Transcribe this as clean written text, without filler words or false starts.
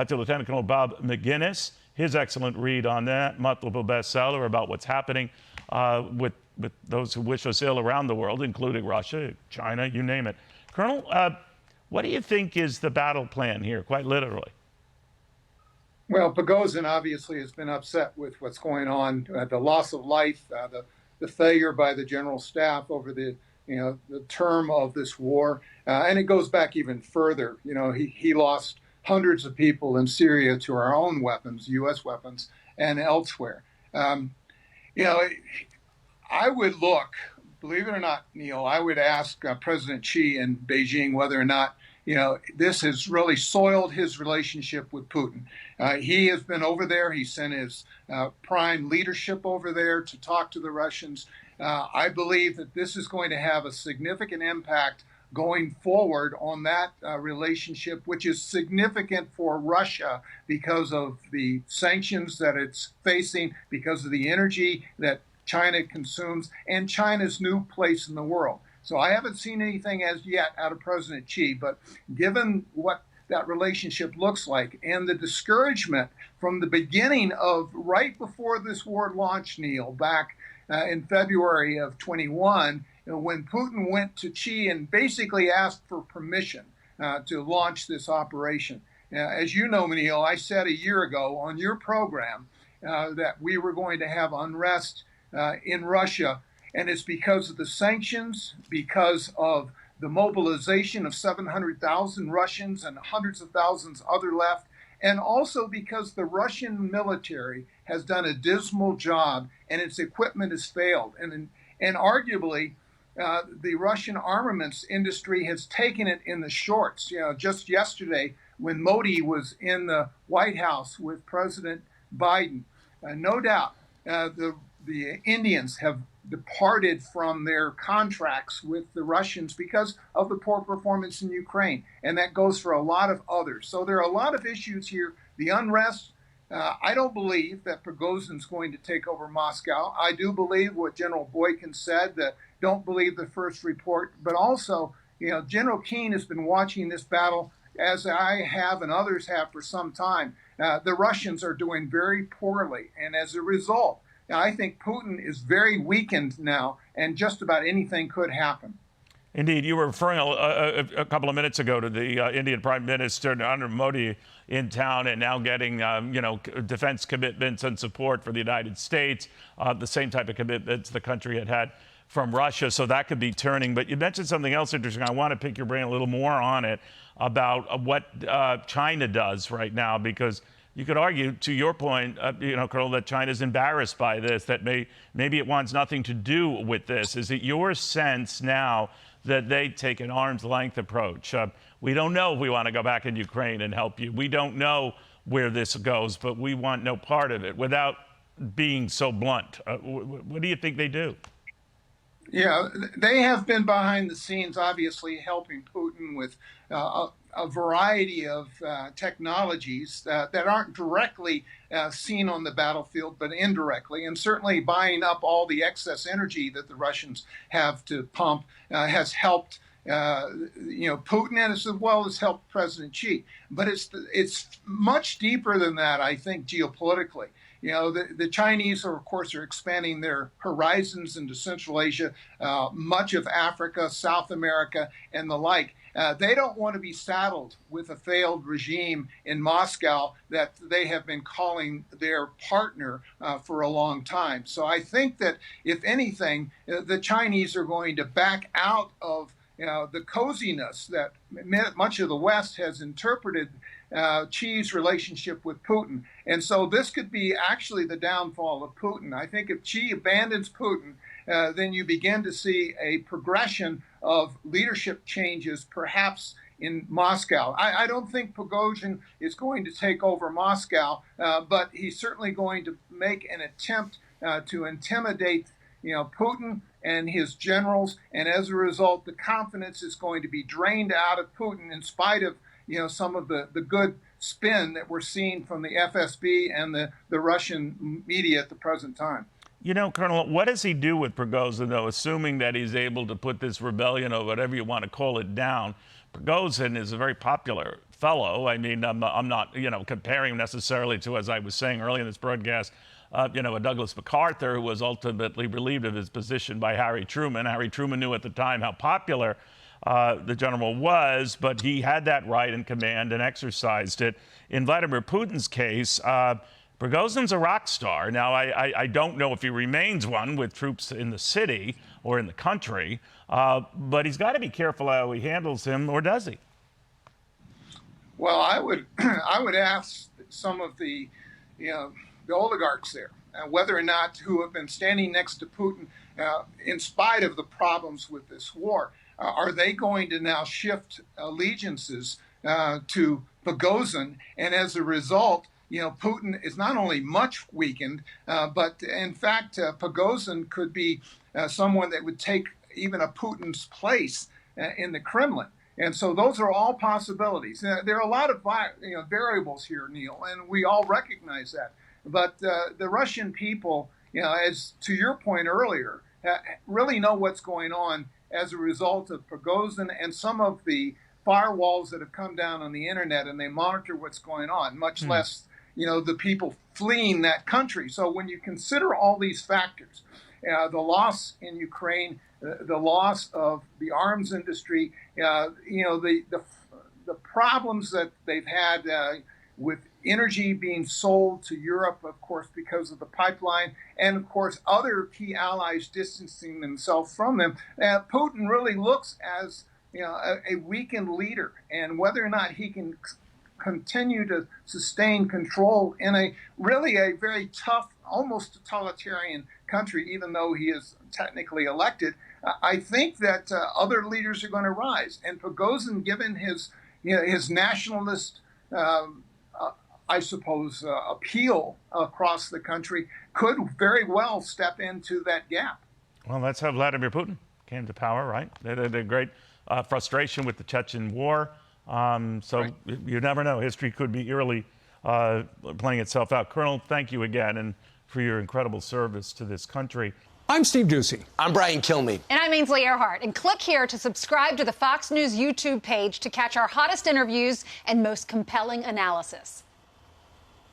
to Lieutenant Colonel Bob Maginnis. His excellent read on that, multiple bestseller about what's happening with those who wish us ill around the world, including Russia, China, you name it. Colonel, what do you think is the battle plan here, quite literally? Well, Boghossian obviously has been upset with what's going on, the loss of life, the failure by the general staff over the term of this war, and it goes back even further. He lost hundreds of people in Syria to our own weapons, U.S. weapons, and elsewhere. I would look, believe it or not, Neil, I would ask President Xi in Beijing whether or not this has really soiled his relationship with Putin. He has been over there. He sent his prime leadership over there to talk to the Russians. I believe that this is going to have a significant impact going forward on that relationship, which is significant for Russia because of the sanctions that it's facing, because of the energy that China consumes, and China's new place in the world. So I haven't seen anything as yet out of President Xi, but given what that relationship looks like and the discouragement from the beginning of right before this war launched, Neil, back in February of 21, when Putin went to Xi and basically asked for permission to launch this operation. As you know, Neil, I said a year ago on your program that we were going to have unrest in Russia. And it's because of the sanctions, because of the mobilization of 700,000 Russians and hundreds of thousands other left, and also because the Russian military has done a dismal job and its equipment has failed. And arguably, the Russian armaments industry has taken it in the shorts. Just yesterday, when Modi was in the White House with President Biden, no doubt the Indians have departed from their contracts with the Russians because of the poor performance in Ukraine. And that goes for a lot of others. So there are a lot of issues here. The unrest, I don't believe that Prigozhin's going to take over Moscow. I do believe what General Boykin said, that don't believe the first report. But also, General Keane has been watching this battle, as I have and others have for some time. The Russians are doing very poorly. And as a result, I think Putin is very weakened now, and just about anything could happen. Indeed. You were referring a couple of minutes ago to the Indian Prime Minister Narendra Modi in town and now getting, defense commitments and support for the United States, the same type of commitments the country had from Russia. So that could be turning. But you mentioned something else interesting. I want to pick your brain a little more on it about what China does right now, because you could argue, to your point, Colonel, that China's embarrassed by this, that maybe it wants nothing to do with this. Is it your sense now that they take an arm's length approach? We don't know if we want to go back in Ukraine and help you. We don't know where this goes, but we want no part of it, without being so blunt. What do you think they do? Yeah, they have been behind the scenes, obviously, helping Putin with a variety of technologies that aren't directly seen on the battlefield, but indirectly, and certainly buying up all the excess energy that the Russians have to pump has helped Putin, and as well as helped President Xi. But it's much deeper than that, I think, geopolitically. The Chinese are, of course, are expanding their horizons into Central Asia, much of Africa, South America, and the like. They don't want to be saddled with a failed regime in Moscow that they have been calling their partner for a long time. So I think that, if anything, the Chinese are going to back out of the coziness that much of the West has interpreted Xi's relationship with Putin. And so this could be actually the downfall of Putin. I think if Xi abandons Putin, then you begin to see a progression of leadership changes, perhaps in Moscow. I don't think Prigozhin is going to take over Moscow, but he's certainly going to make an attempt to intimidate Putin and his generals, and as a result, the confidence is going to be drained out of Putin, in spite of some of the good spin that we're seeing from the FSB and the Russian media at the present time. Colonel, what does he do with Prigozhin, though, assuming that he's able to put this rebellion, or whatever you want to call it, down? Prigozhin is a very popular fellow. I mean, I'm not, comparing necessarily to, as I was saying earlier in this broadcast, a Douglas MacArthur who was ultimately relieved of his position by Harry Truman. Harry Truman knew at the time how popular the general was, but he had that right and command and exercised it. In Vladimir Putin's case, Prigozhin's a rock star. Now, I don't know if he remains one with troops in the city or in the country, but he's got to be careful how he handles him, or does he? Well, I would I would ask some of the oligarchs there whether or not, who have been standing next to Putin in spite of the problems with this war, are they going to now shift allegiances to Prigozhin, and as a result, Putin is not only much weakened, but in fact, Prigozhin could be someone that would take even a Putin's place in the Kremlin. And so those are all possibilities. There are a lot of variables here, Neil, and we all recognize that. But the Russian people, as to your point earlier, really know what's going on as a result of Prigozhin and some of the firewalls that have come down on the internet, and they monitor what's going on, much less the people fleeing that country. So when you consider all these factors, the loss in Ukraine, the loss of the arms industry, the problems that they've had with energy being sold to Europe, of course, because of the pipeline, and of course other key allies distancing themselves from them, Putin really looks as a weakened leader, and whether or not he can continue to sustain control in a very tough, almost totalitarian country, even though he is technically elected, I think that other leaders are going to rise. And Prigozhin, given his nationalist, appeal across the country, could very well step into that gap. Well, that's how Vladimir Putin came to power, right? They had a great frustration with the Chechen war. Right. You never know. History could be eerily playing itself out. Colonel, thank you again and for your incredible service to this country. I'm Steve Doocy. I'm Brian Kilmeade. And I'm Ainsley Earhart. And click here to subscribe to the Fox News YouTube page to catch our hottest interviews and most compelling analysis.